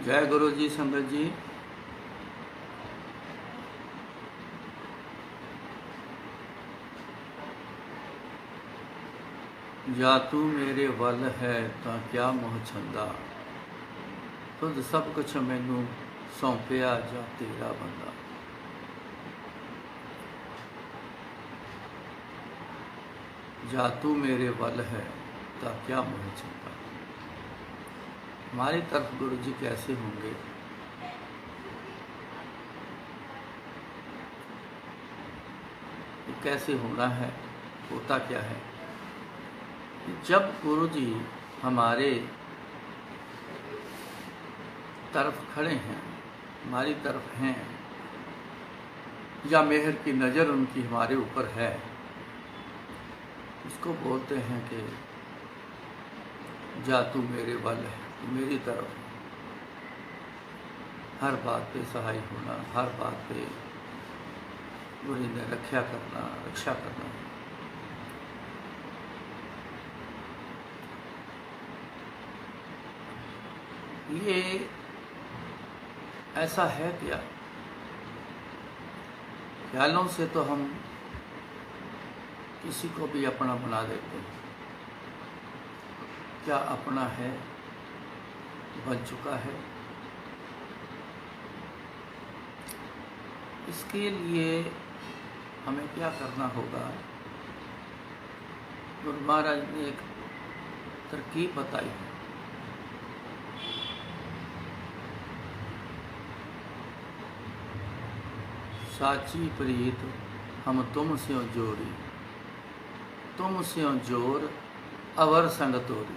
जय गुरु जी संगत जी। जा तू मेरे वल है तां क्या मोह छंदा, तुझ सब कुछ मैनू सौंपिया जा तेरा बंदा। जा तू मेरे वल है तां क्या मोह छंदा। हमारी तरफ गुरु जी कैसे होंगे, ये कैसे होना है, होता क्या है। जब गुरु जी हमारे तरफ खड़े हैं, हमारी तरफ हैं, या मेहर की नज़र उनकी हमारे ऊपर है, इसको बोलते हैं कि जा तू मेरे वल है, मेरी तरफ हर बात पे सहाय होना, हर बात पे गुरु ने रक्षा करना। ये ऐसा है क्या? ख्यालों से तो हम किसी को भी अपना बना देते हैं। क्या अपना है, बन चुका है? इसके लिए हमें क्या करना होगा? गुरु महाराज ने एक तरकीब बताई है। साची प्रीत हम तुम स्यों जोड़ी, तुम स्यों जोर अवर संग तोरी।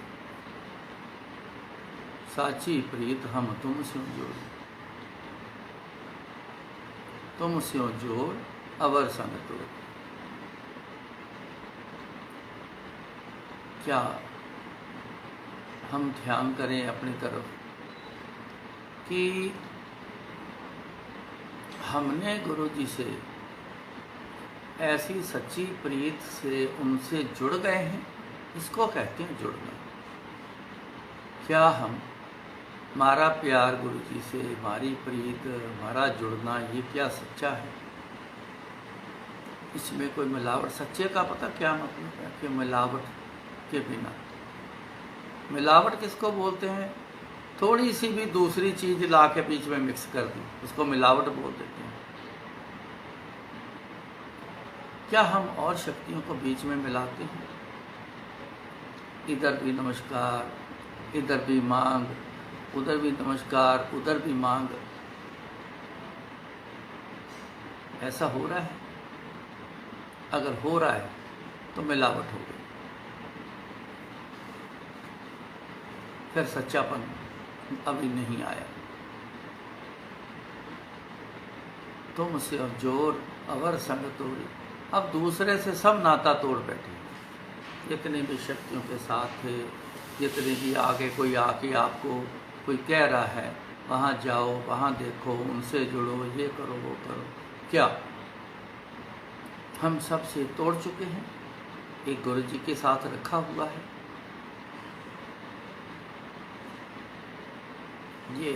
साची प्रीत हम तुम स्यों जोड़ी, तुम स्यों जोर अवर संग तोरी। क्या हम ध्यान करें अपनी तरफ कि हमने गुरु जी से ऐसी सच्ची प्रीत से उनसे जुड़ गए हैं? इसको कहते हैं जुड़ना। क्या हमारा प्यार गुरु जी से, हमारी प्रीत, हमारा जुड़ना, ये क्या सच्चा है? इसमें कोई मिलावट, सच्चे का पता क्या मतलब है कि मिलावट के बिना। मिलावट किसको बोलते हैं? थोड़ी सी भी दूसरी चीज ला के बीच में मिक्स कर दी, उसको मिलावट बोल देते हैं। क्या हम और शक्तियों को बीच में मिलाते हैं? इधर भी नमस्कार, इधर भी मांग, उधर भी नमस्कार, उधर भी मांग। ऐसा हो रहा है? अगर हो रहा है तो मिलावट हो गई, फिर सच्चापन अभी नहीं आया। तुम से अब जोर अवर संग तोड़ी। अब दूसरे से सब नाता तोड़ बैठे। जितने भी शक्तियों के साथ थे, जितने भी आगे कोई आके आपको कोई कह रहा है वहाँ जाओ, वहाँ देखो, उनसे जुड़ो, ये करो, वो करो, क्या हम सब से तोड़ चुके हैं? एक गुरु जी के साथ रखा हुआ है। ये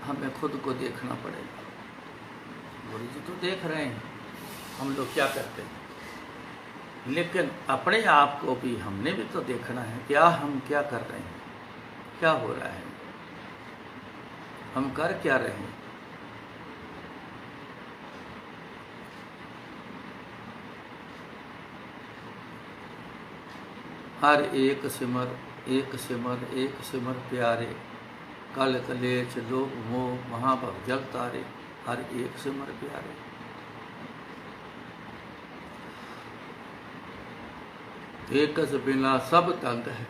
हमें खुद को देखना पड़ेगा। गुरु जी तो देख रहे हैं हम लोग क्या करते हैं, लेकिन अपने आप को भी हमने भी तो देखना है। क्या हम क्या कर रहे हैं, क्या हो रहा है, हम कर क्या रहे हैं? हर एक सिमर एक सिमर एक सिमर प्यारे, कल कलेच लोभ मोह महाभव जल तारे। हर एक सिमर प्यारे। एकस बिना सब तंग है।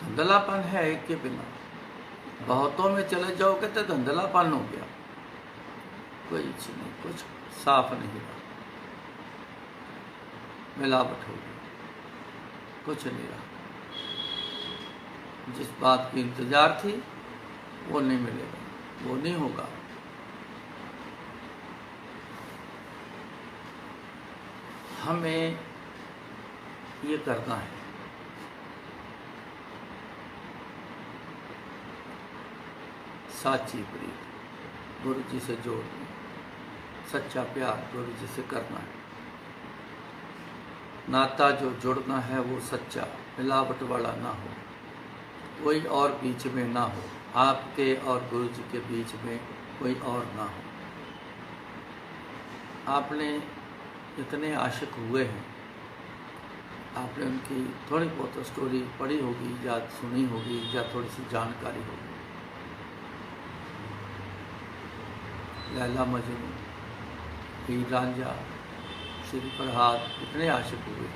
धंधलापन है एक के बिना। बहुतों में चले जाओगे तो धंधलापन हो गया, कोई चीज नहीं, कुछ साफ नहीं रहा, मिलावट हो गई, कुछ नहीं रहा। जिस बात की इंतजार थी वो नहीं मिलेगा, वो नहीं होगा। हमें ये करना है। साची प्रीत गुरु जी से जोड़नी, सच्चा प्यार गुरु जी से करना है। नाता जो जुड़ना है वो सच्चा, मिलावट वाला ना हो, कोई और बीच में ना हो, आपके और गुरु जी के बीच में कोई और ना हो। आपने इतने आशिक हुए हैं, आपने उनकी थोड़ी बहुत स्टोरी पढ़ी होगी या सुनी होगी या थोड़ी सी जानकारी होगी। लैला मजनू, हीर रांझा, श्री प्रहलाद, इतने आशिक हुए,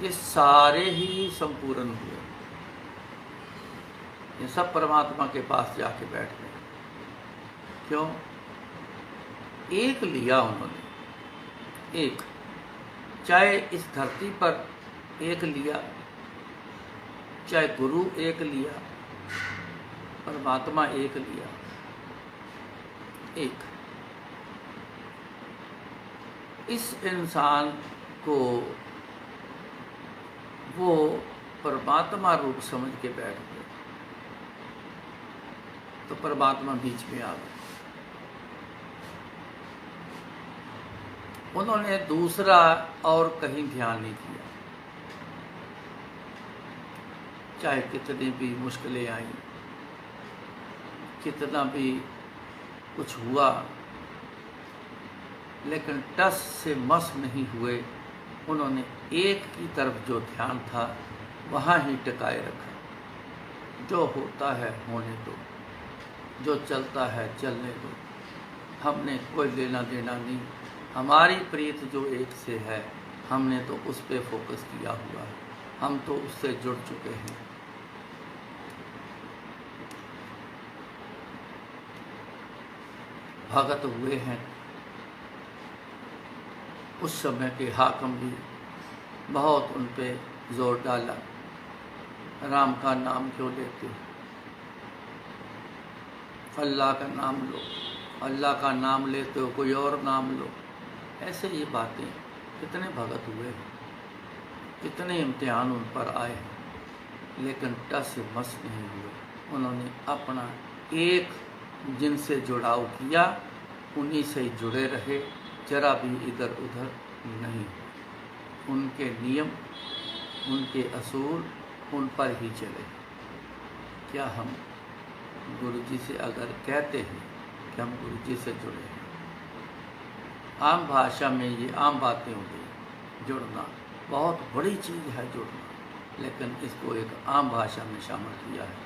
ये सारे ही संपूर्ण हुए। ये सब परमात्मा के पास जाके बैठ गए। क्यों? एक लिया उन्होंने, एक, चाहे इस धरती पर एक लिया, चाहे गुरु एक लिया, परमात्मा एक लिया, एक। इस इंसान को वो परमात्मा रूप समझ के बैठ गए, तो परमात्मा बीच में आ गए। उन्होंने दूसरा और कहीं ध्यान नहीं किया, चाहे कितनी भी मुश्किलें आई, कितना भी कुछ हुआ, लेकिन टस से मस नहीं हुए। उन्होंने एक की तरफ जो ध्यान था वहाँ ही टिकाए रखा। जो होता है होने दो, जो चलता है चलने दो, हमने कोई लेना देना नहीं। हमारी प्रीत जो एक से है, हमने तो उस पे फोकस किया हुआ है, हम तो उससे जुड़ चुके हैं। भगत हुए हैं। उस समय के हाकम भी बहुत उन पे जोर डाला, राम का नाम क्यों लेते हो, अल्लाह का नाम लो, अल्लाह का नाम लेते हो कोई और नाम लो। ऐसे ये बातें, कितने भगत हुए, कितने इम्तिहान उन पर आए, लेकिन टस से मस नहीं हुए। उन्होंने अपना एक जिनसे जुड़ाव किया, उन्हीं से जुड़े रहे, जरा भी इधर उधर नहीं। उनके नियम, उनके असूल, उन पर ही चले। क्या हम गुरु जी से अगर कहते हैं कि हम गुरु जी से जुड़े हैं, आम भाषा में ये आम बातें हो गई, जुड़ना बहुत बड़ी चीज़ है जुड़ना, लेकिन इसको एक आम भाषा में शामिल किया है।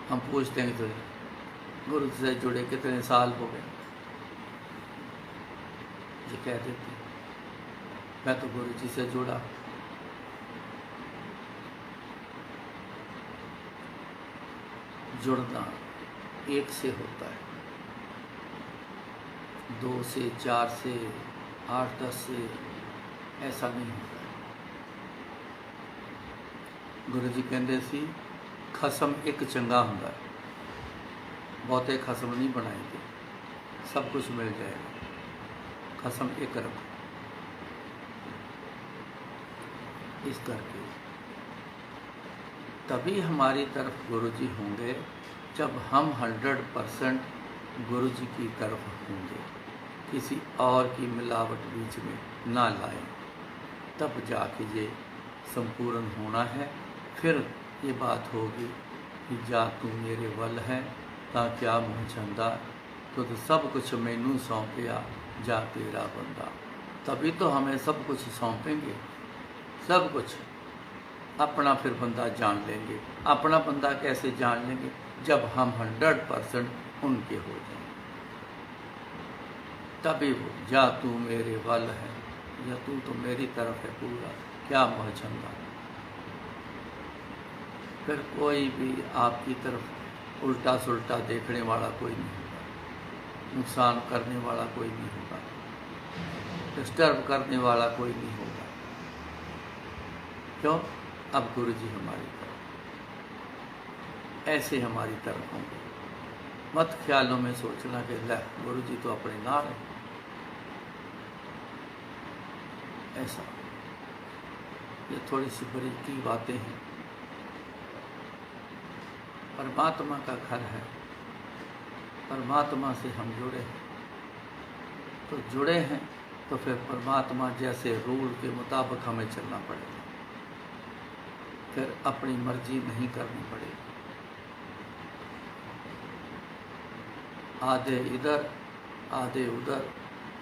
हम पूछते हैं तो गुरु से जुड़े कितने साल हो गए, ये कह देते मैं तो गुरु जी से जुड़ा। जुड़ना एक से होता है, 2 से, 4 से, 8, 10 से ऐसा नहीं होता है। गुरु जी कहते सी खसम एक चंगा हुंदा है, बहुते खसम नहीं बनाएंगे, सब कुछ मिल जाएगा, खसम एक रखो। इस करके तभी हमारी तरफ गुरु जी होंगे जब हम 100% गुरु जी की तरफ होंगे, किसी और की मिलावट बीच में ना लाएं, तब जाके ये संपूर्ण होना है। फिर ये बात होगी कि जा तू मेरे वल है तां क्या मुँह चंदा, तो सब कुछ मैनू सौंपया जा तेरा बंदा। तभी तो हमें सब कुछ सौंपेंगे, सब कुछ अपना फिर बंदा जान लेंगे। अपना बंदा कैसे जान लेंगे? जब हम 100% उनके हो जाएंगे, तभी वो जा तू मेरे वल है, या तू तो मेरी तरफ है पूरा, क्या मोहचंदा। फिर कोई भी आपकी तरफ उल्टा सुल्टा देखने वाला कोई नहीं होगा, नुकसान करने वाला कोई नहीं होगा, डिस्टर्ब करने वाला कोई नहीं होगा। क्यों? अब गुरु जी हमारी तरफ, ऐसे हमारी तरफ होंगे। मत ख्यालों में सोचना कि ले गुरु जी तो अपने नाल है, ऐसा। ये थोड़ी सी बड़ी की बातें हैं। परमात्मा का घर है, परमात्मा से हम जुड़े हैं, तो जुड़े हैं तो फिर परमात्मा जैसे रूल के मुताबिक हमें चलना पड़ेगा, फिर अपनी मर्जी नहीं करनी पड़ेगी। आधे इधर आधे उधर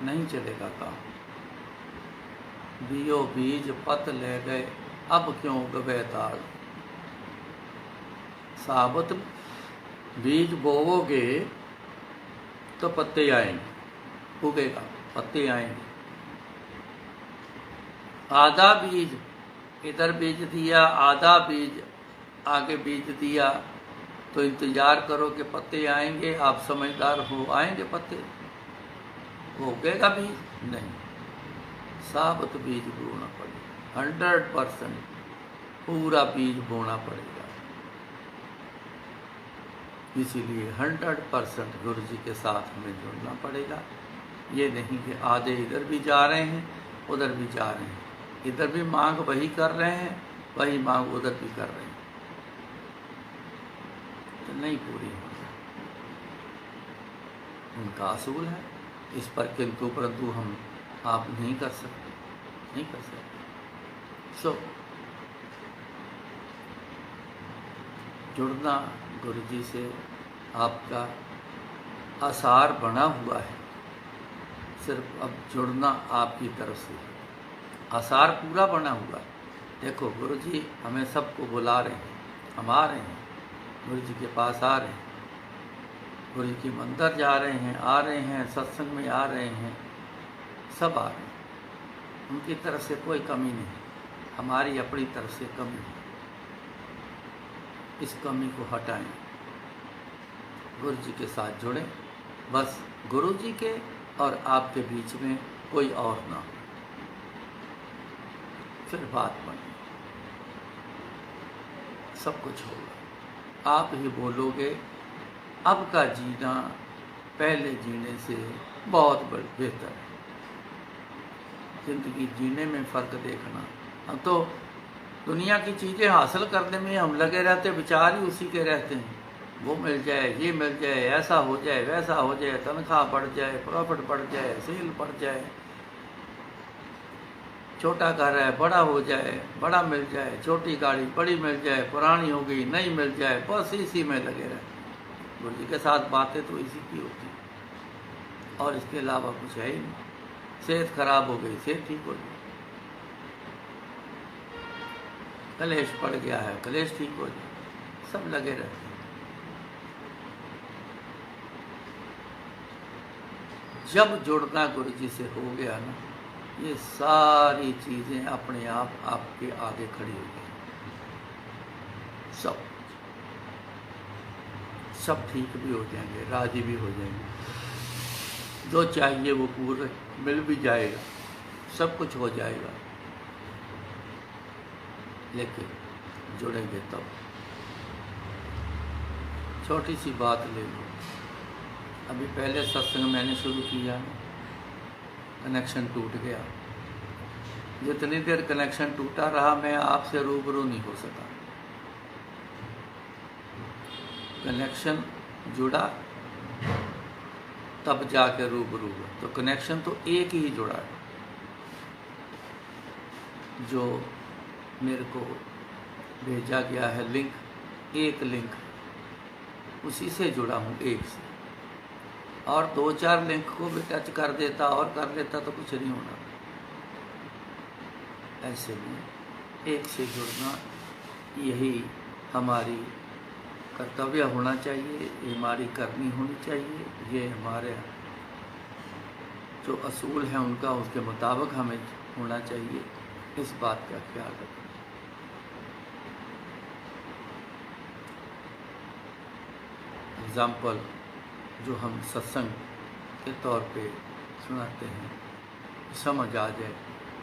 नहीं चलेगा काम। बियो बीज पत ले गए, अब क्यों गवे ताड़। साबुत बीज बोवोगे तो पत्ते आएंगे, उगेगा, पत्ते आएंगे। आधा बीज इधर बीज दिया, आधा बीज आगे बीज दिया, तो इंतजार करो कि पत्ते आएंगे। आप समझदार हो, आएंगे पत्ते, वो उगेगा बीज नहीं। साबुत बीज बोना पड़ेगा, 100% पूरा बीज बोना पड़ेगा। इसीलिए 100% गुरु जी के साथ हमें जुड़ना पड़ेगा। ये नहीं कि आधे इधर भी जा रहे हैं उधर भी जा रहे हैं, इधर भी मांग वही कर रहे हैं, वही मांग उधर भी कर रहे हैं, तो नहीं पूरी होगी। उनका असूल है, इस पर किंतु परंतु हम आप नहीं कर सकते, नहीं कर सकते। सो जुड़ना गुरु जी से आपका आसार बना हुआ है, सिर्फ अब जुड़ना आपकी तरफ से है। आसार पूरा बना हुआ है। देखो गुरु जी हमें सबको बुला रहे हैं, हम आ रहे हैं, गुरु जी के पास आ रहे हैं, गुरु जी के मंदिर जा रहे हैं, आ रहे हैं, सत्संग में आ रहे हैं, सब आ रहे हैं। उनकी तरफ से कोई कमी नहीं, हमारी अपनी तरफ से कमी है। इस कमी को हटाएं, गुरु जी के साथ जुड़ें, बस गुरु जी के और आपके बीच में कोई और ना हो, फिर बात बने, सब कुछ होगा। आप ही बोलोगे अब का जीना पहले जीने से बहुत बेहतर है। जिंदगी जीने में फ़र्क देखना, हम तो दुनिया की चीज़ें हासिल करने में हम लगे रहते, विचार ही उसी के रहते हैं। वो मिल जाए, ये मिल जाए, ऐसा हो जाए, वैसा हो जाए, तनख्वाह बढ़ जाए, प्रॉफिट बढ़ जाए, सेल बढ़ जाए, छोटा घर है बड़ा हो जाए, बड़ा मिल जाए, छोटी गाड़ी बड़ी मिल जाए, पुरानी हो गई नई मिल जाए, बस इसी में लगे रहते। गुरु जी के साथ बातें तो इसी की होती, और इसके अलावा कुछ है ही नहीं। सेहत खराब हो गई, सेहत ठीक हो गई, कलेश पड़ गया है, कलेश ठीक हो जाए, सब लगे रहते हैं। जब जुड़ना गुरु जी से हो गया ना, ये सारी चीज़ें अपने आप आपके आगे खड़ी हो गई, सब ठीक भी हो जाएंगे, राजी भी हो जाएंगे, जो चाहिए वो पूरे मिल भी जाएगा, सब कुछ हो जाएगा। लेकिन जुड़ेंगे तब। छोटी सी बात ले लो, अभी पहले सत्संग मैंने शुरू किया, कनेक्शन टूट गया। जितनी देर कनेक्शन टूटा रहा मैं आपसे रूबरू नहीं हो सका। कनेक्शन जुड़ा तब जाके रूबरू हुआ, तो कनेक्शन तो एक ही जुड़ा है। जो मेरे को भेजा गया है लिंक, एक लिंक, उसी से जुड़ा हूँ, एक से। और 2-4 लिंक को भी टच कर देता और कर लेता तो कुछ नहीं होना। ऐसे में एक से जुड़ना यही हमारी कर्तव्य होना चाहिए, ये हमारी करनी होनी चाहिए। ये हमारे जो असूल हैं उनका, उसके मुताबिक हमें होना चाहिए। इस बात का ख्याल रखें। एग्ज़ाम्पल जो हम सत्संग के तौर पे सुनाते हैं, समझ आ जाए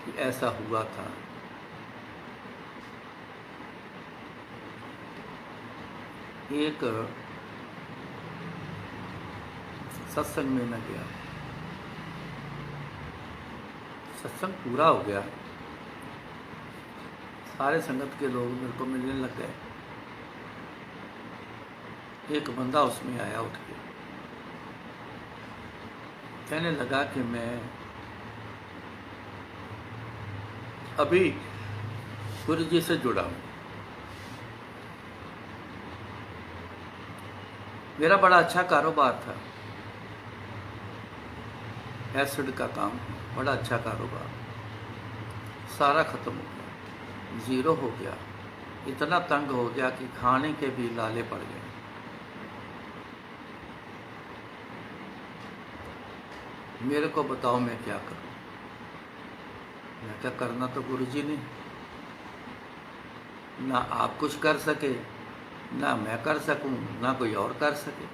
कि ऐसा हुआ था। एक सत्संग में मैं गया, सत्संग पूरा हो गया, सारे संगत के लोग मेरे को मिलने लग गए। एक बंदा उसमें आया उठ के, कहने लगा कि मैं अभी गुरु जी से जुड़ा हूँ। मेरा बड़ा अच्छा कारोबार था, एसिड का काम, बड़ा अच्छा कारोबार, सारा ख़त्म हो गया, ज़ीरो हो गया। इतना तंग हो गया कि खाने के भी लाले पड़ गए। मेरे को बताओ मैं क्या करूं? मैं क्या करना तो गुरुजी ने, ना आप कुछ कर सके, ना मैं कर सकूं, ना कोई और कर सके,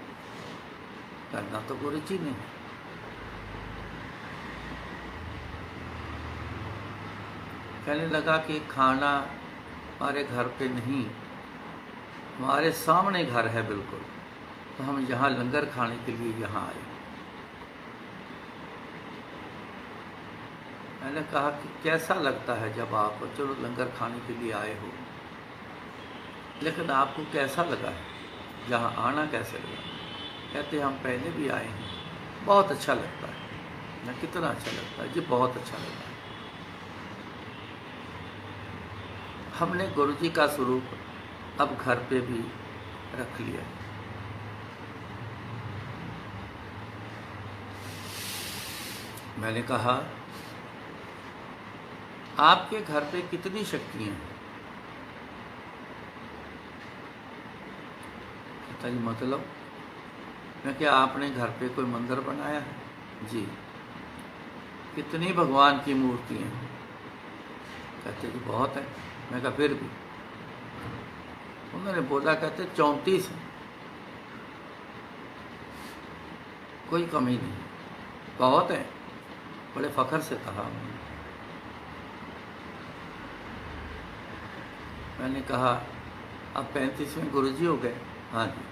करना तो गुरुजी ने। कहने लगा कि खाना हमारे घर पे नहीं, हमारे सामने घर है बिल्कुल, तो हम यहाँ लंगर खाने के लिए यहाँ आए। मैंने कहा कि कैसा लगता है जब आप चलो लंगर खाने के लिए आए हो, लेकिन आपको कैसा लगा है, जहाँ आना कैसे लगा? कहते हम पहले भी आए हैं, बहुत अच्छा लगता है। मैं कितना अच्छा लगता है जी, बहुत अच्छा लगता है। हमने गुरुजी का स्वरूप अब घर पे भी रख लिया। मैंने कहा आपके घर पे कितनी शक्तियाँ हैं? कहता जी मतलब? मैं क्या आपने घर पे कोई मंदिर बनाया है? जी। कितनी भगवान की मूर्तियाँ हैं? कहते जी बहुत है। मैं कहा फिर भी? उन्होंने बोला कहते 34 है, कोई कमी नहीं, बहुत है। बड़े फखर से कहा। मैंने कहा अब 35वें गुरुजी हो गए? हाँ जी।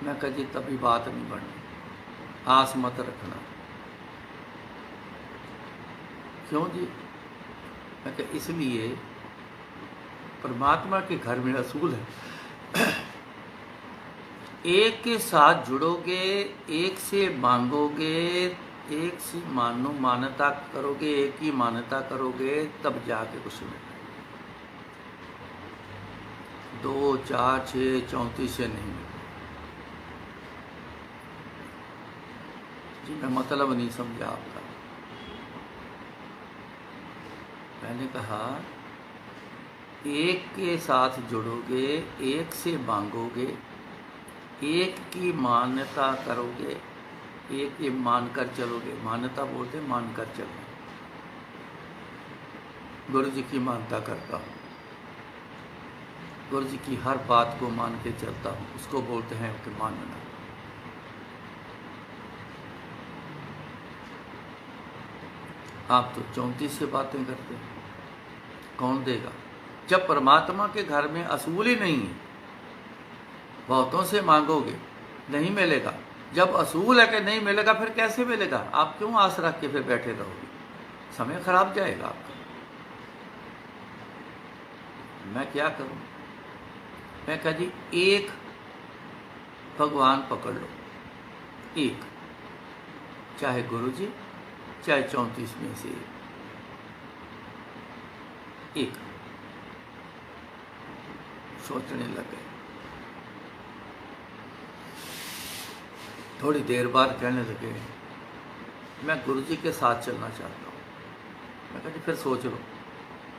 मैं कहा जी तभी बात नहीं बढ़नी, आस मत रखना। क्यों जी? मैं कहा इसलिए परमात्मा के घर में असूल है, एक के साथ जुड़ोगे, एक से मांगोगे, एक से मान्यता करोगे, एक ही मान्यता करोगे, तब जाके कुछ मिलेगा। 2, 4, 6, 34 से नहीं जी। मैं मतलब नहीं समझा आपका। मैंने कहा एक के साथ जुड़ोगे, एक से मांगोगे, एक की मान्यता करोगे, एक ये मानकर चलोगे। मान्यता बोलते मानकर चलो। गुरु जी की मानता करता हूँ, गुरु जी की हर बात को मान के चलता हूँ, उसको बोलते हैं कि मानना। आप तो 34 से बातें करते हैं, कौन देगा? जब परमात्मा के घर में असूल ही नहीं है, बहुतों से मांगोगे नहीं मिलेगा। जब असूल है कि नहीं मिलेगा, फिर कैसे मिलेगा? आप क्यों आस रख के फिर बैठे रहोगे? समय खराब जाएगा आपका। मैं क्या करूं? मैं कहा जी एक भगवान पकड़ लो, एक, चाहे गुरु जी, चाहे 34 में से एक। सोचने लगे। थोड़ी देर बाद कहने लगे मैं गुरु जी के साथ चलना चाहता हूँ। मैं कहा जी फिर सोच लो,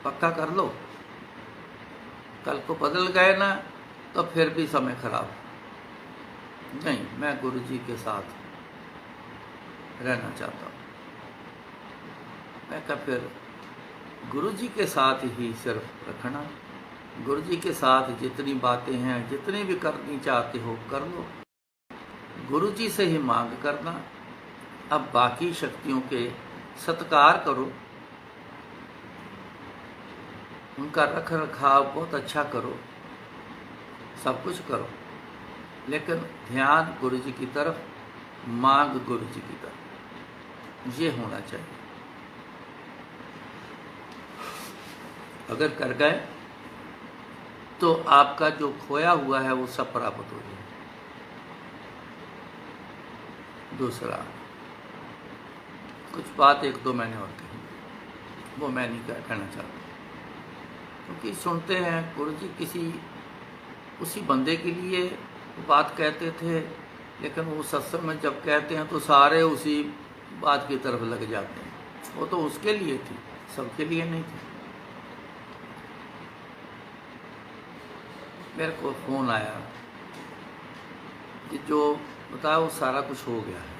पक्का कर लो, कल को बदल गए ना तो फिर भी समय खराब। नहीं, मैं गुरु जी के साथ रहना चाहता हूँ। मैं कहा फिर गुरु जी के साथ ही सिर्फ रखना, गुरु जी के साथ जितनी बातें हैं, जितनी भी करनी चाहते हो कर लो, गुरु जी से ही मांग करना। अब बाकी शक्तियों के सत्कार करो, उनका रख रखाव बहुत अच्छा करो, सब कुछ करो, लेकिन ध्यान गुरु जी की तरफ, मांग गुरु जी की तरफ, ये होना चाहिए। अगर कर गए तो आपका जो खोया हुआ है वो सब प्राप्त हो जाए। दूसरा कुछ बात एक दो मैंने और कही, वो मैं नहीं कहना चाहता, क्योंकि सुनते हैं गुरु जी किसी उसी बंदे के लिए बात कहते थे, लेकिन वो सत्संग में जब कहते हैं तो सारे उसी बात की तरफ लग जाते हैं। वो तो उसके लिए थी, सबके लिए नहीं थी। मेरे को फ़ोन आया कि जो बताया वो सारा कुछ हो गया है,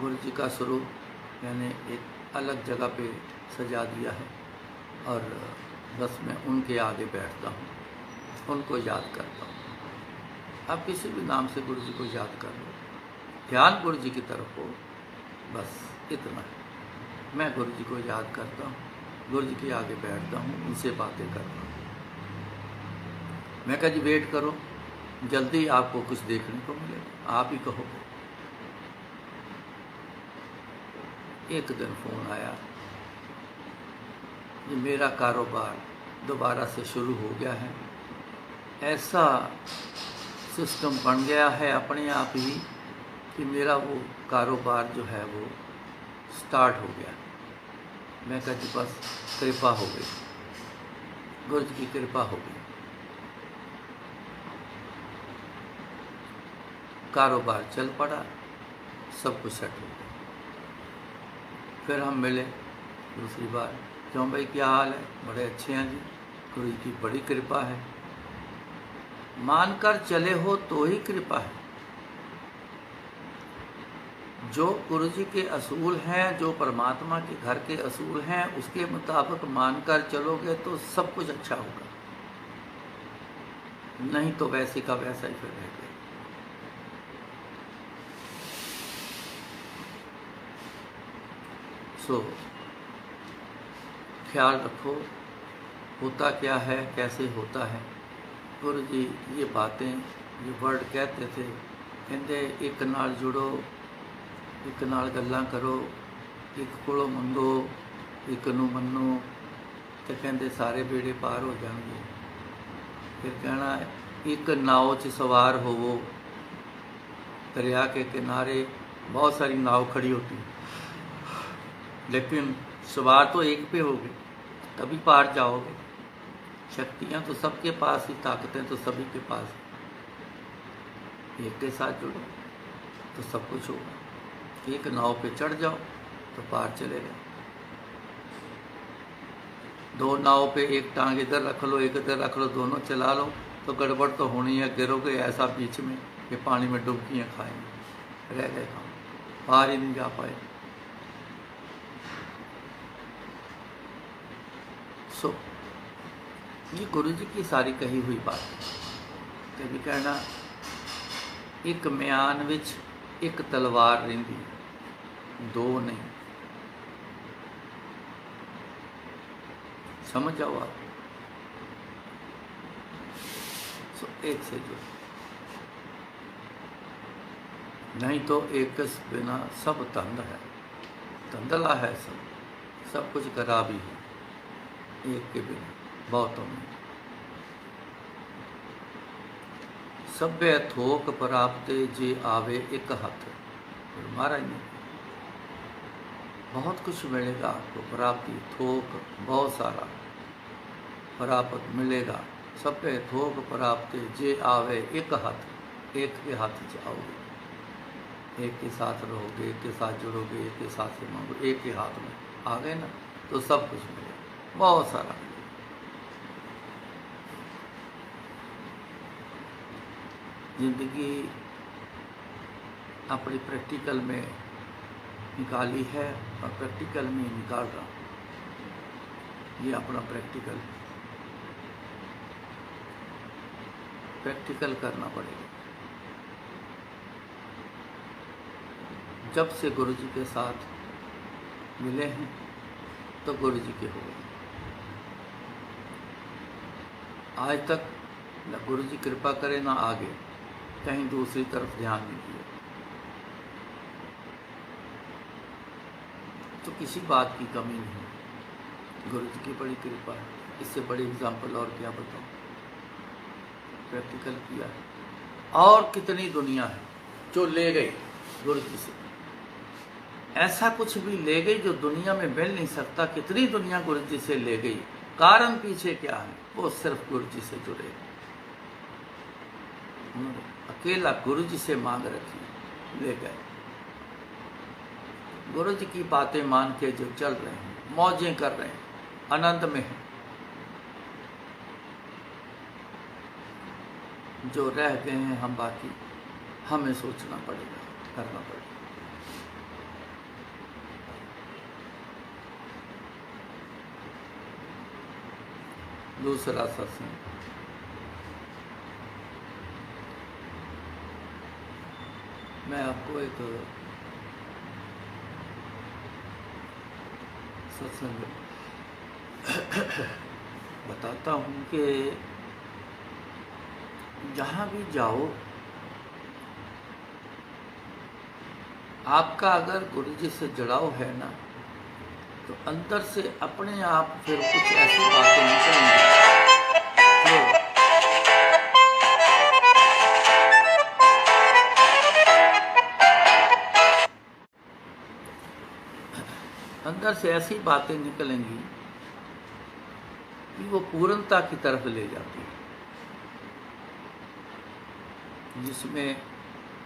गुरु जी का स्वरूप मैंने एक अलग जगह पे सजा दिया है और बस मैं उनके आगे बैठता हूँ, उनको याद करता हूँ। आप किसी भी नाम से गुरु जी को याद कर लो, ध्यान गुरु जी की तरफ हो, बस इतना है। मैं गुरु जी को याद करता हूँ, गुरु जी के आगे बैठता हूँ, उनसे बातें करता हूँ। मैं कहा जी वेट करो, जल्दी आपको कुछ देखने को मिलेगा, आप ही कहोगे। एक दिन फ़ोन आया कि मेरा कारोबार दोबारा से शुरू हो गया है, ऐसा सिस्टम बन गया है अपने आप ही कि मेरा वो कारोबार जो है वो स्टार्ट हो गया। मैं कहा जी बस कृपा हो गई, गुरु जी की कृपा हो गई, कारोबार चल पड़ा, सब कुछ सेट हो गया। फिर हम मिले दूसरी बार, क्यों भाई क्या हाल है? बड़े अच्छे हैं जी, गुरु जी की बड़ी कृपा है। मानकर चले हो तो ही कृपा है। जो गुरु जी के असूल हैं, जो परमात्मा के घर के असूल हैं, उसके मुताबिक मानकर चलोगे तो सब कुछ अच्छा होगा, नहीं तो वैसे का वैसा ही फिर रहेगा। सो ख्याल रखो होता क्या है, कैसे होता है। गुरु जी ये बातें, ये वर्ड कहते थे, कहते एक नाल जुड़ो, एक नाल गल्लां करो, एक कोलों मंगो, एक नूं मन्नो, तो कहते सारे बेड़े पार हो जाएंगे। फिर कहना एक नाव 'च सवार होवो, दरिया के किनारे बहुत सारी नाव खड़ी होती, लेकिन सवार तो एक पे होगे तभी पार जाओगे। शक्तियाँ तो सबके पास ही, ताकतें तो सभी के पास ही। एक के साथ जुड़ो तो सब कुछ होगा। एक नाव पे चढ़ जाओ तो पार चलेगा। दो नाव पे एक टांग इधर रख लो, एक इधर रख लो, दोनों चला लो तो गड़बड़ तो होनी है, गिरोगे ऐसा बीच में कि पानी में डुबकियाँ खाएंगे, रह गए काम, पार ही नहीं जा पाए। सो ये गुरु जी की सारी कही हुई बात है। कभी कहना एक म्यान विच एक तलवार रहिंदी, दो नहीं। समझ जाओ आप। सो एक से जो, नहीं तो एक बिना सब तंद है, तंदला है सब कुछ खराबी है। एक के बिना बहुतों में सभ्य थोक प्राप्ते जे आवे एक हाथ। महाराज ने बहुत कुछ मिलेगा आपको, प्राप्ति थोक बहुत सारा प्राप्त मिलेगा। सभ्य थोक प्राप्ते जे आवे एक हाथ, एक के हाथ जाओगे, एक के साथ रहोगे, एक के साथ जुड़ोगे, एक के साथ से मांगो, एक के हाथ में आ गए ना तो सब कुछ मिलेगा, बहुत सारा। जिंदगी अपनी प्रैक्टिकल में निकाली है और प्रैक्टिकल में निकाल रहा हूँ। ये अपना प्रैक्टिकल करना पड़ेगा। जब से गुरु जी के साथ मिले हैं तो गुरु जी के हो गए। आज तक न गुरु जी कृपा करे ना आगे कहीं दूसरी तरफ ध्यान नहीं दिया, तो किसी बात की कमी नहीं। गुरु जी की बड़ी कृपा है, इससे बड़ी एग्जाम्पल और क्या बताऊं। प्रैक्टिकल किया है। और कितनी दुनिया है जो ले गई, गुरु जी से। ऐसा कुछ भी ले गई जो दुनिया में मिल नहीं सकता। कितनी दुनिया गुरु जी से ले गई, कारण पीछे क्या है, वो सिर्फ गुरु जी से जुड़े। उन्होंने अकेला गुरु जी से मांग रखी, ले गए। गुरु जी की बातें मान के जो चल रहे हैं, मौजें कर रहे हैं, आनंद में हैं। जो रह गए हैं हम बाकी, हमें सोचना पड़ेगा, करना पड़ेगा। दूसरा सत्संग, मैं आपको एक सत्संग बताता हूँ कि जहाँ भी जाओ, आपका अगर गुरु जी से जुड़ाव है ना, तो अंदर से अपने आप फिर कुछ ऐसी बातें निकलेंगी जो अंदर से ऐसी बातें निकलेंगी कि वो पूर्णता की तरफ ले जाती है। जिसमें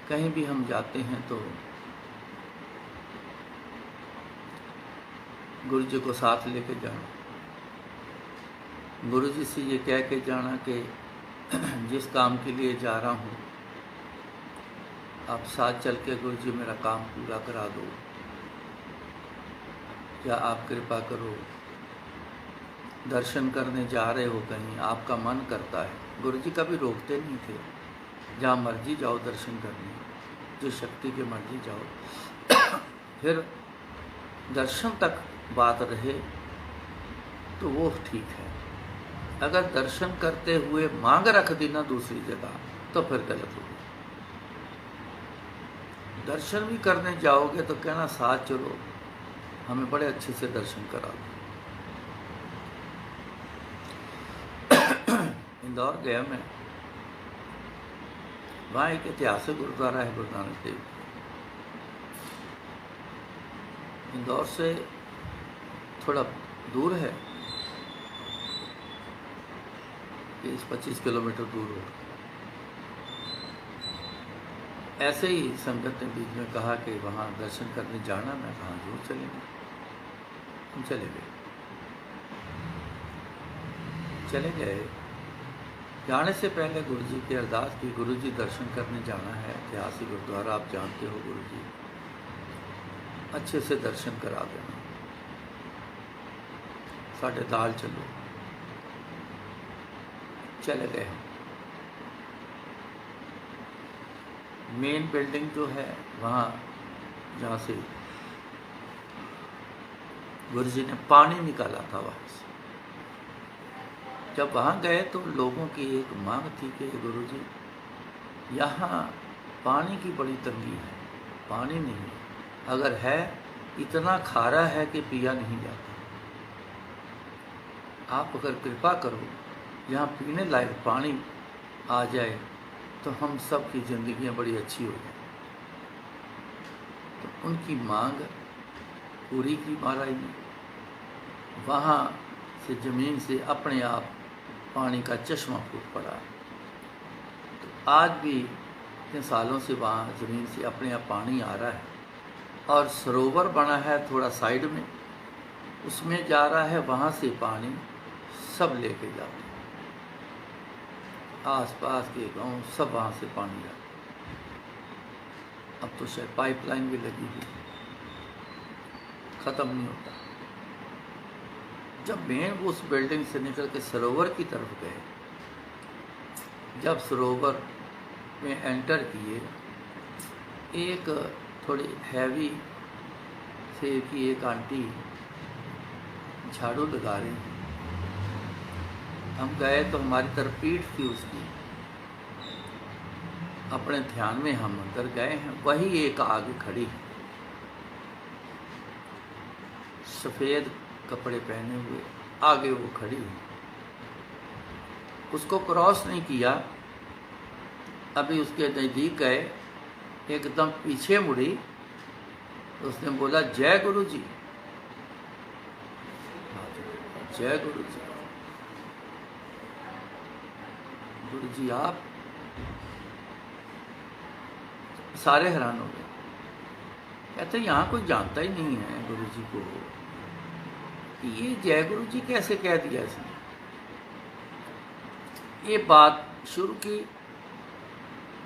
कहीं भी हम जाते हैं तो गुरु जी को साथ लेके जाना, गुरु जी से ये कह के जाना कि जिस काम के लिए जा रहा हूँ आप साथ चल के गुरु जी मेरा काम पूरा करा दो, या आप कृपा करो। दर्शन करने जा रहे हो कहीं, आपका मन करता है, गुरु जी कभी रोकते नहीं थे, जहाँ मर्जी जाओ दर्शन करने, जिस शक्ति के मर्जी जाओ। फिर दर्शन तक बात रहे तो वो ठीक है। अगर दर्शन करते हुए मांग रख दी ना दूसरी जगह, तो फिर गलत होगी। दर्शन भी करने जाओगे तो कहना साथ चलो, हमें बड़े अच्छे से दर्शन करा दो। इंदौर गया मैं, वहाँ एक ऐतिहासिक गुरुद्वारा है गुरु नानक देव। इंदौर से थोड़ा दूर है, 20-25 किलोमीटर दूर हो। ऐसे ही संगत ने बीच में कहा कि वहाँ दर्शन करने जाना, मैं कहा जरूर चलेंगे। हम चले गए। जाने से पहले गुरु जी की अरदास की, गुरु जी दर्शन करने जाना है, ऐतिहासिक गुरुद्वारा आप जानते हो, गुरु जी अच्छे से दर्शन करा देना, साढ़े दाल चलो। चले गए। मेन बिल्डिंग जो है वहाँ, जहाँ से गुरु जी ने पानी निकाला था, वहाँ से जब वहाँ गए तो लोगों की एक मांग थी कि गुरु जी यहाँ पानी की बड़ी तंगी है, पानी नहीं है, अगर है इतना खारा है कि पिया नहीं जाता, आप अगर कृपा करो यहाँ पीने लायक पानी आ जाए तो हम सब की ज़िंदगियाँ बड़ी अच्छी हो जाए। तो उनकी मांग पूरी की महाराज ने। वहाँ से ज़मीन से अपने आप पानी का चश्मा फूट पड़ा। तो आज भी इतने सालों से वहाँ ज़मीन से अपने आप पानी आ रहा है, और सरोवर बना है थोड़ा साइड में, उसमें जा रहा है, वहाँ से पानी सब लेके जाते हैं, आसपास के गांव सब वहाँ से पानी आता। अब तो शायद पाइपलाइन भी लगी हुई, ख़त्म नहीं होता। जब मेन उस बिल्डिंग से निकल के सरोवर की तरफ गए, जब सरोवर में एंटर किए, एक थोड़ी हैवी से की एक आंटी झाड़ू लगा रही हैं। हम गए तो हमारी तरफ पीठ थी उसकी, अपने ध्यान में हम अंदर गए हैं। वही एक आगे खड़ी, सफ़ेद कपड़े पहने हुए, आगे वो खड़ी है। उसको क्रॉस नहीं किया, अभी उसके नज़दीक गए एकदम पीछे मुड़ी तो उसने बोला, जय गुरु जी। जय गुरु जी। गुरु जी आप? सारे हैरान हो गए। कहते यहाँ कोई जानता ही नहीं है गुरु जी को, कि ये जय गुरु जी कैसे कह दिया इसने। ये बात शुरू की,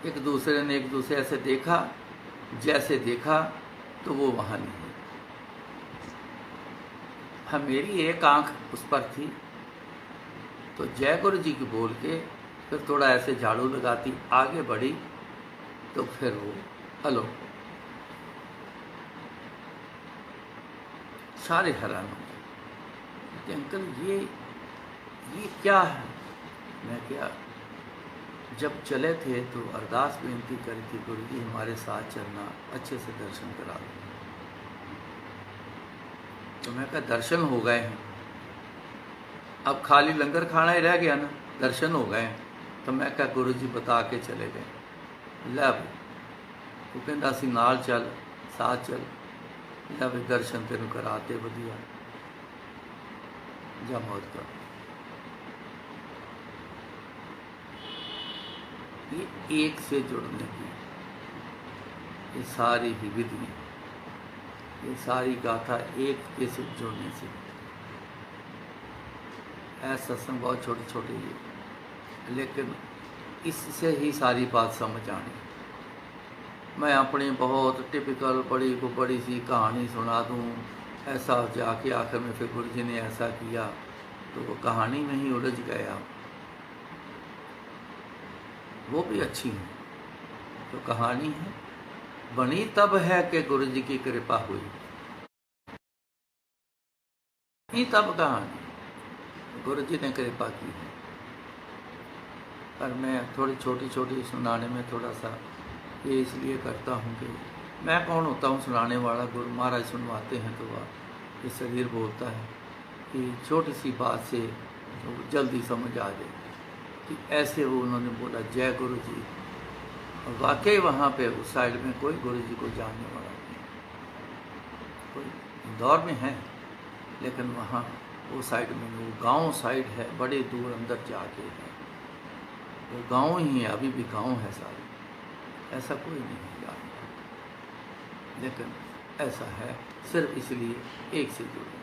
एक दूसरे ने एक दूसरे से देखा, जैसे देखा तो वो वहाँ नहीं है। हाँ, मेरी एक आंख उस पर थी, तो जय गुरु जी की बोल के फिर थोड़ा ऐसे झाड़ू लगाती आगे बढ़ी, तो फिर वो हेलो। सारे हैरान हो गए कि अंकल ये क्या है। मैं क्या, जब चले थे तो अरदास बेनती करी थी, गुरु जी हमारे साथ चलना, अच्छे से दर्शन करा दो। तो मैं कहा दर्शन हो गए हैं, अब खाली लंगर खाना ही रह गया ना, दर्शन हो गए हैं। तो मैं कहा गुरु जी बता के चले गए, लै भाई वो कहता असी नाल चल, साथ चल, लै भाई दर्शन तेन कराते वधिया, जा मौत कर। ये एक से जुड़ने की ये सारी ही विधि, ये सारी गाथा एक के से जुड़ने से। ऐसा सत्संग बहुत छोटे छोटे ही, लेकिन इससे ही सारी बात समझ आनी। मैं अपनी बहुत टिपिकल बड़ी सी कहानी सुना दूं, ऐसा जाके आखिर में फिर गुरु जी ने ऐसा किया, तो वो कहानी में ही उलझ गए आप। वो भी अच्छी है, तो कहानी है बनी तब है कि गुरु जी की कृपा हुई, ही तब कहानी गुरु जी ने कृपा की है। पर मैं थोड़ी छोटी छोटी सुनाने में थोड़ा सा ये इसलिए करता हूँ कि मैं कौन होता हूँ सुनाने वाला, गुरु महाराज सुनवाते हैं तो वह ये शरीर बोलता है कि छोटी सी बात से तो जल्दी समझ आ जाए कि ऐसे वो उन्होंने बोला जय गुरु जी, और वाकई वहाँ पे उस साइड में कोई गुरु जी को जानने वाला नहीं, कोई इंदौर में है लेकिन वहाँ वो साइड में, वो गांव साइड है, बड़े दूर अंदर जाके है, वो गांव ही है, अभी भी गांव है सारे, ऐसा कोई नहीं है जानता, लेकिन ऐसा है सिर्फ इसलिए एक से जुड़े।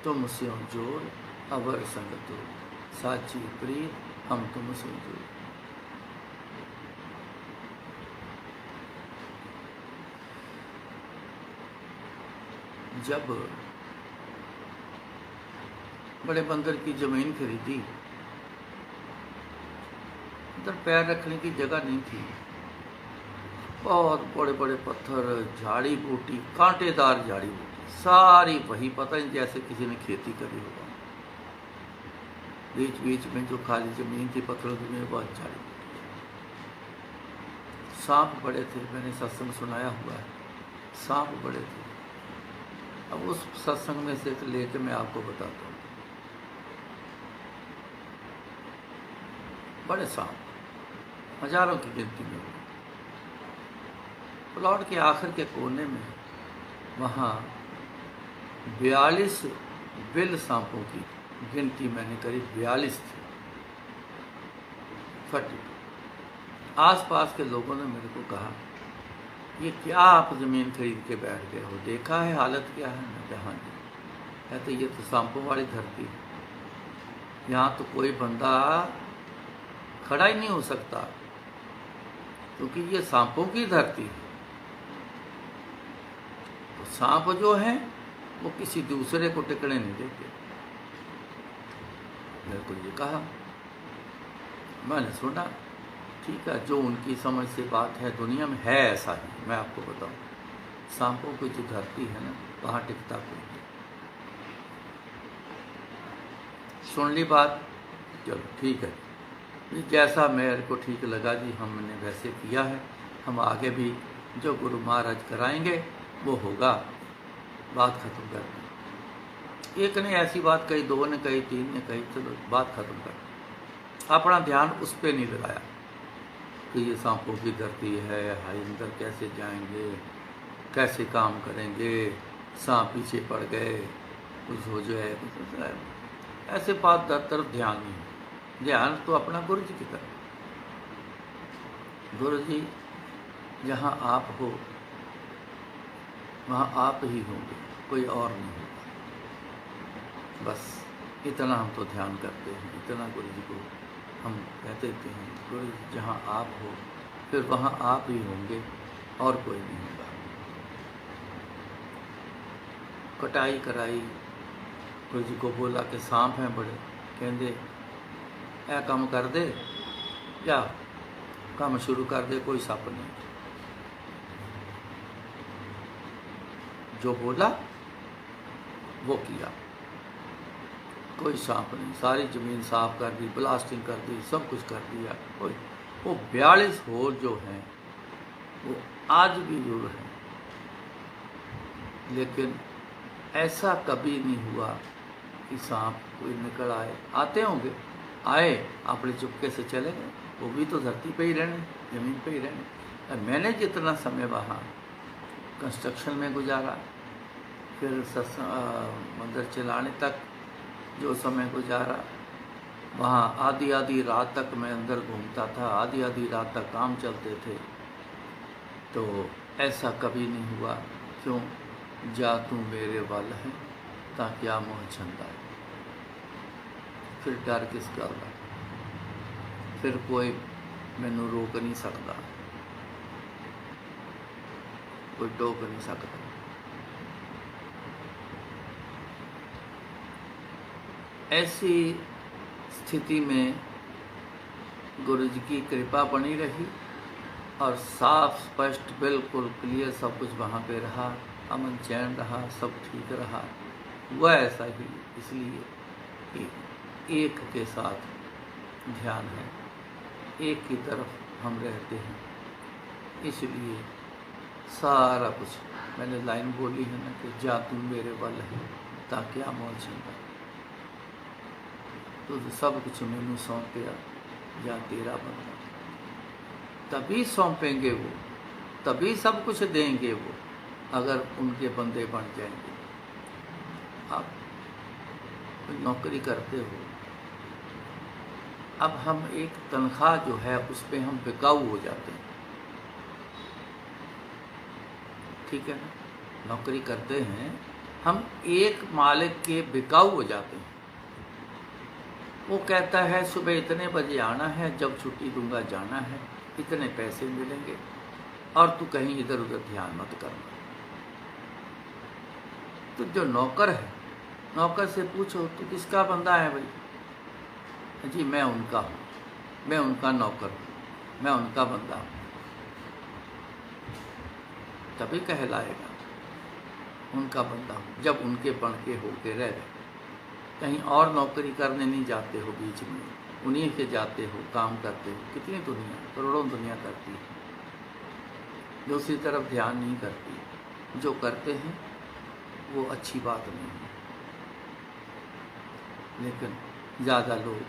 तुमसे जोड़ अवर संग तो साची प्रिय, हम तुमसे जुड़े। जब बड़े बंदर की जमीन खरीदी, अंदर पैर रखने की जगह नहीं थी, बहुत बड़े बड़े पत्थर, झाड़ी बूटी, कांटेदार झाड़ी बूटी सारी वही, पता नहीं जैसे किसी ने खेती करी होगा। बीच बीच में जो खाली जमीन थी पत्थरों की, में बहुत झाड़ी बूटी। सांप बड़े थे, मैंने सत्संग सुनाया हुआ है, सांप बड़े थे। अब उस सत्संग में से लेकर मैं आपको बताता हूँ, बड़े सांप हजारों की गिनती में। प्लॉट के आखिर के कोने में वहाँ 42 बिल सांपों की गिनती मैंने करी, 42 थी। 40। आसपास के लोगों ने मेरे को कहा ये क्या आप ज़मीन खरीद के बैठ गए हो, देखा है हालत क्या है। मैं कहा हाँ जी। कहते ये तो सांपों वाली धरती है, यहाँ तो कोई बंदा खड़ा ही नहीं हो सकता, क्योंकि ये सांपों की धरती है। तो सांप जो है वो किसी दूसरे को टिकने नहीं देते। मेरे को ये कहा, मैंने सुना, ठीक है, जो उनकी समझ से बात है, दुनिया में है ऐसा ही। मैं आपको बताऊं, सांपों की जो धरती है ना, वहाँ टिकता कोई नहीं। सुन ली बात, चलो ठीक है, जैसा मेरे को ठीक लगा जी, हमने वैसे किया है, हम आगे भी जो गुरु महाराज कराएंगे वो होगा, बात खत्म कर दी। एक ने ऐसी बात कही, दो ने कही, तीन ने कही, चलो बात खत्म कर दी। अपना ध्यान उस पर नहीं लगाया कि ये सांपों की धरती है, हाय अंदर कैसे जाएंगे, कैसे काम करेंगे, सांप पीछे पड़ गए, कुछ हो जाए, कुछ हो जाए, ऐसे बात तरफ ध्यान नहीं। ध्यान तो अपना गुरु जी की तरफ। गुरु जी जहाँ आप हो वहाँ आप ही होंगे, कोई और नहीं होगा। बस इतना हम तो ध्यान करते हैं, इतना गुरु जी को हम कहते हैं, गुरु जी जहाँ आप हो फिर वहाँ आप ही होंगे और कोई नहीं होगा। कटाई कराई, गुरु जी को बोला कि सांप हैं बड़े, कहते ऐ काम कर दे या काम शुरू कर दे, कोई सप नहीं। जो बोला वो किया, कोई सांप नहीं। सारी ज़मीन साफ कर दी, ब्लास्टिंग कर दी, सब कुछ कर दिया। कोई वो 42 होल जो हैं वो आज भी जरूर हैं, लेकिन ऐसा कभी नहीं हुआ कि सांप कोई निकल आए। आते होंगे, आए अपने चुपके से चले गए, वो भी तो धरती पे ही रहने, ज़मीन पे ही रहने। मैंने जितना समय वहाँ कंस्ट्रक्शन में गुजारा, फिर मंदिर चलाने तक जो समय गुजारा, वहाँ आधी आधी रात तक मैं अंदर घूमता था, आधी आधी रात तक काम चलते थे। तो ऐसा कभी नहीं हुआ, क्यों जा तू मेरे वल है ताकि आ मोह छंदा है। फिर डर किस गल का, फिर कोई मैनू रोक नहीं सकता, कोई टोक नहीं सकता। ऐसी स्थिति में गुरु जी की कृपा बनी रही और साफ स्पष्ट बिल्कुल क्लियर सब कुछ वहाँ पे रहा, अमन चैन रहा, सब ठीक रहा। वह ऐसा ही इसलिए कि एक के साथ ध्यान है, एक की तरफ हम रहते हैं, इसलिए सारा कुछ मैंने लाइन बोली है ना कि जा तू मेरे वल है ताकि आ मोह छंदा। तो सब कुछ मैनू सौंपया या तेरा बंदा। तभी सौंपेंगे वो, तभी सब कुछ देंगे वो, अगर उनके बंदे बन जाएंगे। आप नौकरी करते हो, अब हम एक तनख्वाह जो है उस पर हम बिकाऊ हो जाते हैं, ठीक है ना। नौकरी करते हैं हम, एक मालिक के बिकाऊ हो जाते हैं। वो कहता है सुबह इतने बजे आना है, जब छुट्टी दूंगा जाना है, इतने पैसे मिलेंगे और तू कहीं इधर उधर ध्यान मत करना। तो जो नौकर है, नौकर से पूछो तू किसका बंदा है भाई? जी मैं उनका हूँ, मैं उनका नौकर हूँ, मैं उनका बंदा हूँ। तभी कहलाएगा उनका बंदा हूँ, जब उनके बन के होके रह गए। कहीं और नौकरी करने नहीं जाते हो, बीच में उन्हीं के जाते हो, काम करते हो। कितनी दुनिया, करोड़ों दुनिया करती है, दूसरी तरफ ध्यान नहीं करती। जो करते हैं वो अच्छी बात नहीं है, लेकिन ज़्यादा लोग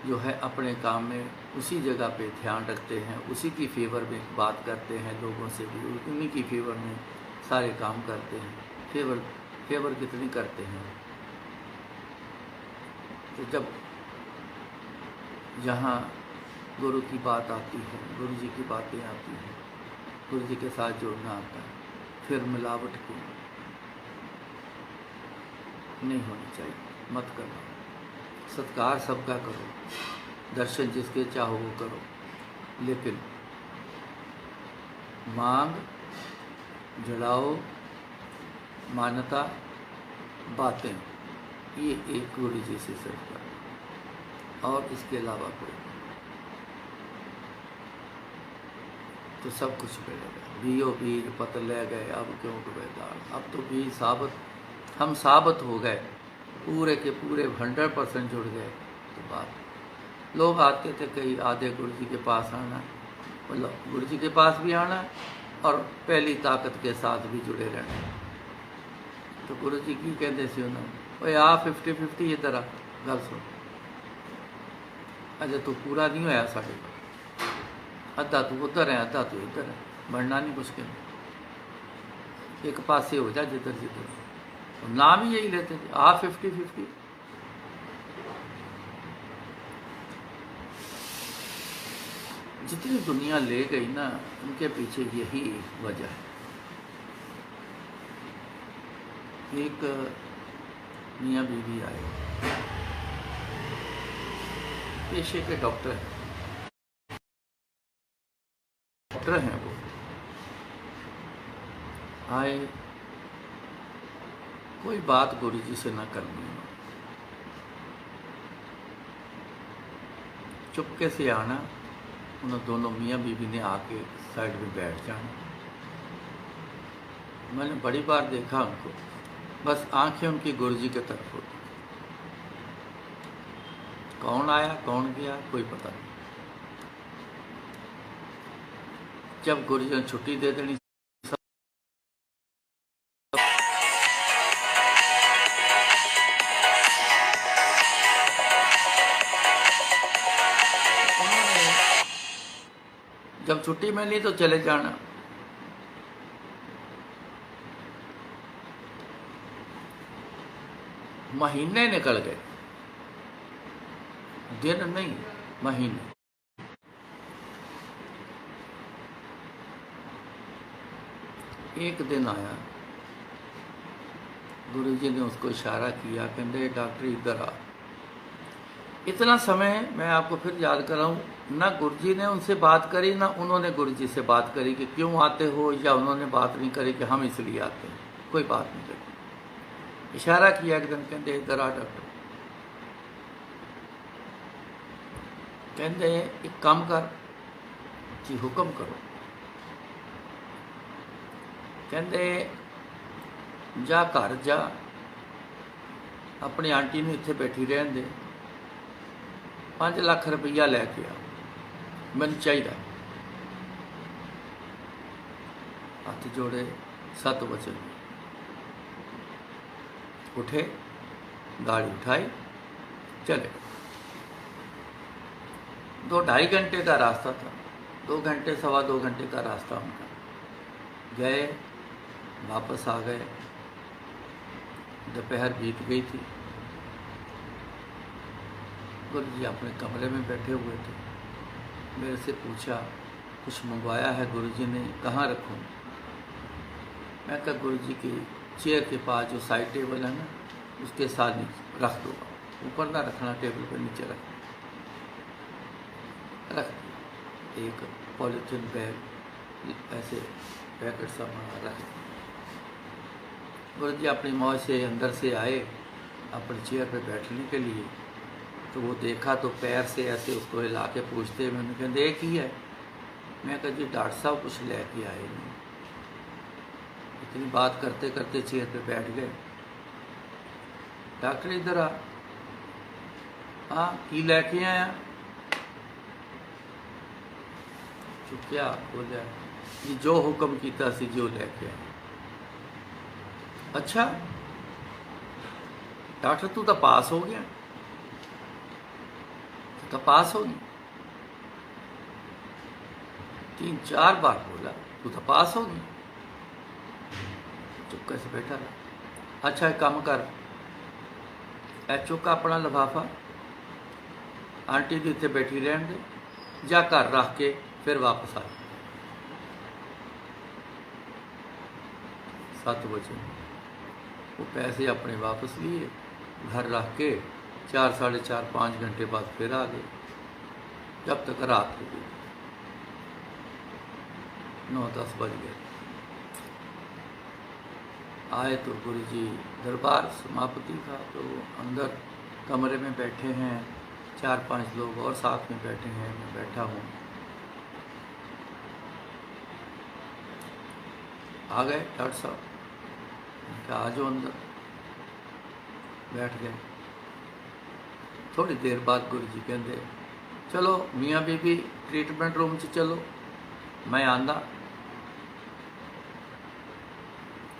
जो है अपने काम में उसी जगह पे ध्यान रखते हैं, उसी की फेवर में बात करते हैं लोगों से भी, उन्हीं की फेवर में सारे काम करते हैं। फेवर कितनी करते हैं। तो जब जहाँ गुरु की बात आती है, गुरु जी की बातें आती हैं, गुरु जी के साथ जुड़ना आता है, फिर मिलावट की नहीं होनी चाहिए, मत करो। सत्कार सबका करो, दर्शन जिसके चाहो वो करो, लेकिन मांग, जड़ाओ, मान्यता, बातें, ये एक गुरु जी से सिर्फ करो और इसके अलावा कोई नहीं। तो सब कुछ मिलेगा। बीओ बीज पत ले गए, अब क्यों डूबे दाल। अब तो बीज साबित, हम साबित हो गए, पूरे के पूरे 100% जुड़ गए। तो बात, लोग आते थे कई आधे गुरु जी के पास आना, मतलब गुरु जी के पास भी आना और पहली ताकत के साथ भी जुड़े रहना। तो गुरु जी की कहते से उन्होंने, ओए आ 50-50 इधर आ, गल सुन, अजे तू पूरा नहीं होया साढ़े अद्धा तू उधर है अद्धा तू इधर है, बढ़ना नहीं मुश्किल, एक पासे हो जा जिधर जिधर। और नाम ही यही लेते थे, आ 50-50। जितनी दुनिया ले गई ना, उनके पीछे यही वजह है। एक मियाँ बीवी आए, पेशे के डॉक्टर हैं वो, आए, कोई बात गुरुजी से ना करनी, चुपके से आना, उन दोनों मियाँ बीवी ने आके साइड में बैठ जाना। मैंने बड़ी बार देखा उनको, बस आंखें उनकी गुरुजी की तरफ होती, कौन आया कौन गया कोई पता नहीं। जब गुरुजी ने छुट्टी दे देनी, जब छुट्टी मिली तो चले जाना। महीने निकल गए, दिन नहीं महीने। एक दिन आया, गुरुजी ने उसको इशारा किया, कहते डॉक्टर इधर आ। इतना समय मैं आपको फिर याद कराऊं, ना गुरुजी ने उनसे बात करी, ना उन्होंने गुरुजी से बात करी कि क्यों आते हो, या उन्होंने बात नहीं करी कि हम इसलिए आते हैं, कोई बात नहीं करी। इशारा किया एकदम, कहते इधर आ डॉक्टर। कहते एक काम कर कि हुक्म करो। कहते जा घर जा, अपनी आंटी ने इत्थे बैठी रहन दे, 5 लाख रुपया लैके आ, मैनू चाहिए। हाथ जोड़े, 7 बजे उठे, गाड़ी उठाई, चले। 2-2.5 घंटे का रास्ता था, 2 घंटे 2.25 घंटे का रास्ता उनका। गए, वापस आ गए, दोपहर बीत गई थी। गुरुजी अपने कमरे में बैठे हुए थे, मेरे से पूछा कुछ मंगवाया है गुरुजी ने, कहाँ रखूँ? मैं कहा गुरुजी की चेयर के पास जो साइड टेबल है ना, उसके साथ नीचे रख दो, ऊपर ना रखना, टेबल पर नीचे रख एक पॉलीथीन बैग ऐसे पैकेट सामान रख। गुरुजी अपनी मौज से अंदर से आए अपनी चेयर पर बैठने के लिए, तो वो देखा तो पैर से ऐसे उसको हिला के पूछते, मैंने कहा एक ही है। मैं कहा जी डॉक्टर साहब कुछ लेके आए नहीं। इतनी बात करते करते चेयर पे बैठ गए। डॉक्टर इधर आ, हाँ की लैके आया? चुप्या बोलिया जी जो हुक्म किया सी जो लैके आया। अच्छा डॉक्टर तू तो पास हो गया, तो पास होगी, 3-4 बार बोला तू तो पास होगी, चुपके से बैठा रहा। अच्छा एक काम कर, एचओ का अपना लिफाफा आंटी दी इतने बैठी रहने दे, जा घर रख के फिर वापस आ। 7 बजे वो पैसे अपने वापस लिए, घर रख के 4, 4.5, 5 घंटे बाद फिर आ गए, जब तक रात हो गई, 9-10 बज गए। आए तो गुरुजी दरबार समापति था, तो अंदर कमरे में बैठे हैं, 4-5 लोग और साथ में बैठे हैं, मैं बैठा हूँ। आ गए डॉक्टर साहब, क्या आ जाओ अंदर, बैठ गए। थोड़ी देर बाद गुरुजी कहते चलो मियाँ बीबी ट्रीटमेंट रूम से चलो, मैं आंदा।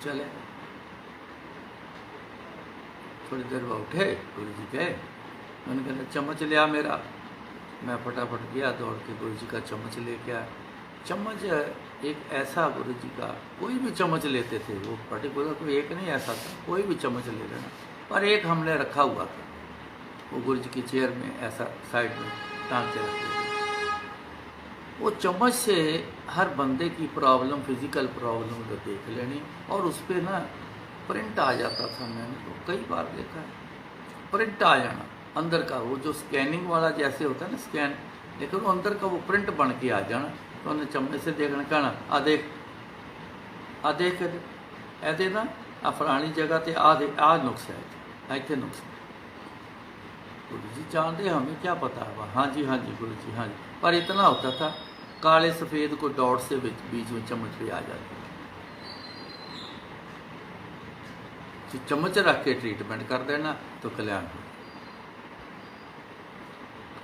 चले, थोड़ी देर बाद उठे, गुरुजी गए, मैंने कहते चम्मच लिया मेरा, मैं फटाफट गया दौड़ के, गुरु जी का चम्मच लेके आया। चम्मच एक ऐसा, गुरु जी का कोई भी चम्मच लेते थे, वो पर्टिकुलर कोई एक नहीं ऐसा था, कोई भी चम्मच ले लेना, पर एक हमने रखा हुआ था, वो गुरु जी की चेयर में ऐसा साइड में टांग के रखते थे। वो चम्मच से हर बंदे की प्रॉब्लम, फिजिकल प्रॉब्लम को देख लेनी, और उस पर ना प्रिंट आ जाता था। मैंने तो कई बार देखा है, प्रिंट आ जाना अंदर का, वो जो स्कैनिंग वाला जैसे होता है ना स्कैन, लेकिन वो अंदर का वो प्रिंट बन के आ जाना। तो उन्हें चम्मच से देखना, कहना आ देख ऐसे ना आ फलानी जगह ते आ नुक्स है, इतने नुक्स। गुरु जी जानते, हमें क्या पता है। हाँ जी गुरु जी, हाँ जी। पर इतना होता था, काले सफ़ेद को डॉट से बीच में चम्मच पे आ जाती, चम्मच रख के ट्रीटमेंट कर देना तो कल्याण हो।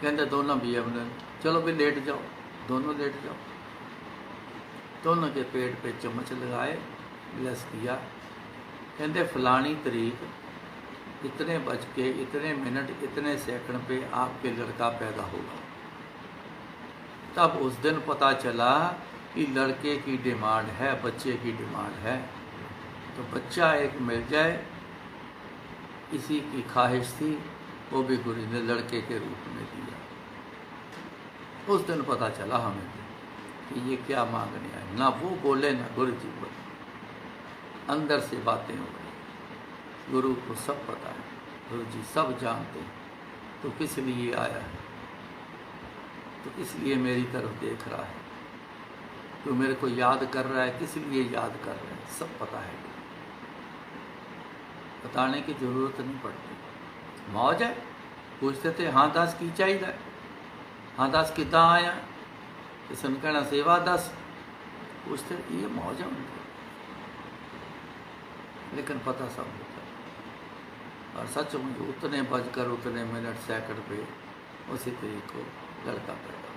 कहते दोनों भी हमने, चलो भी लेट जाओ, दोनों लेट जाओ। दोनों के पेट पे चम्मच लगाए, ब्लेस किया। कहते फलानी तारीख इतने बज के इतने मिनट इतने सेकंड पे आपके लड़का पैदा होगा। तब उस दिन पता चला कि लड़के की डिमांड है, बच्चे की डिमांड है, तो बच्चा एक मिल जाए, इसी की ख्वाहिश थी, वो भी गुरु ने लड़के के रूप में दिया। उस दिन पता चला हमें कि ये क्या मांगने आए। ना वो बोले ना गुरु जी बोले, अंदर से बातें हो गई। गुरु को सब पता है, गुरु जी सब जानते हैं, तो किस लिए आया है, तो किस लिए मेरी तरफ देख रहा है, तो मेरे को याद कर रहा है, किस लिए याद कर रहा है, सब पता है। बताने की ज़रूरत नहीं पड़ती। मौज है। पूछते थे हाँ दस की चाहिए, हाँ दस कितना आया, तो सुन कहना सेवा दस। पूछते ये मौज है उनको, लेकिन पता सब होता है। और सच मुझे उतने बजकर उतने मिनट सेकंड पे उसी तरीक को लड़का पैदा।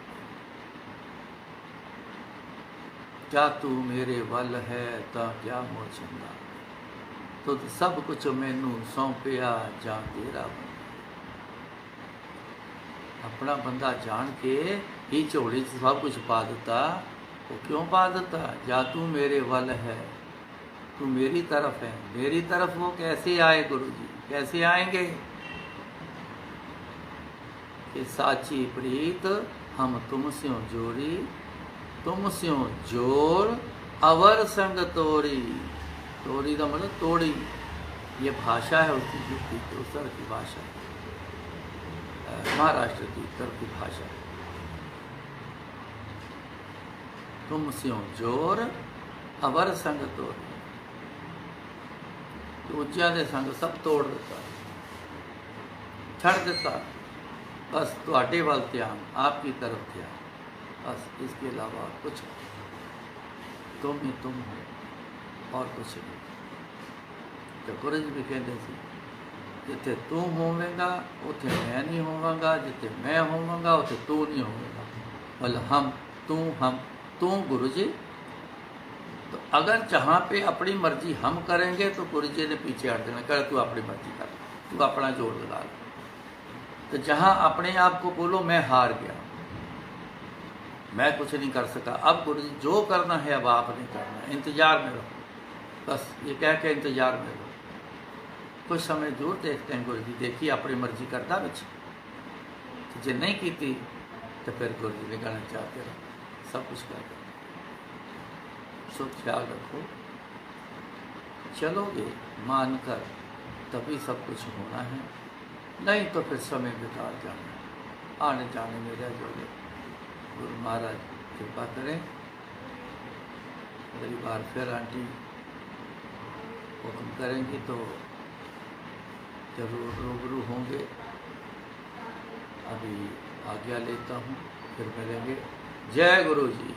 क्या तू मेरे वल है ता क्या मोर चंगा, तो सब कुछ मैनू सौंपिया जा तेरा बंदा। अपना बंदा जान के ही झोली से सब कुछ पा देता। वो क्यों पा देता? जा तू मेरे वल है, तू मेरी तरफ है। मेरी तरफ वो कैसे आए गुरु जी, कैसे आएंगे? कि साची प्रीत हम तुमसे जोड़ी, तुमसे जोर अवर संग तोड़ी। तोड़ी का मतलब तोड़ी, ये भाषा है उसकी, युक्ति की उत्तर की भाषा, महाराष्ट्र की उत्तर की भाषा। तुमसे जोर अवर संग तोड़ी, दूजिया के संग सब तोड़ देता, छड़ देता। बस तुहाडे वाल ध्यान, आपकी तरफ ध्यान, बस इसके अलावा कुछ तुम ही तुम हो और कुछ नहीं। तो गुरु जी भी कहते थे जिथे तू होवेगा उथे मैं नहीं होवांगा, जिथे मैं होवांगा उथे तू नहीं होवेगा। मतलब हम तू गुरु जी। तो अगर जहाँ पे अपनी मर्जी हम करेंगे तो गुरु जी ने पीछे हट देना, कर तू अपनी मर्जी कर, तू अपना जोर लगा ले। तो जहाँ अपने आप को बोलो मैं हार गया, मैं कुछ नहीं कर सका, अब गुरु जी जो करना है अब आपने करना है, इंतजार में रहो। बस ये कह के इंतजार में रहो। कुछ समय जरूर देखते हैं गुरु जी, देखिए अपनी मर्जी करता बच्च, तो जे नहीं की तो फिर गुरु जी ने कहना चाहते रहो, सब कुछ कर दो। सो ख्याल रखो, चलोगे मानकर तभी सब कुछ होना है, नहीं तो फिर समय बिता जाना, आने जाने में रह जाओगे। गुरु महाराज कृपा करें। अगली बार फिर आंटी हुक्म करेंगी तो जरूर रूबरू होंगे। अभी आज्ञा लेता हूँ, फिर मिलेंगे। जय गुरु जी।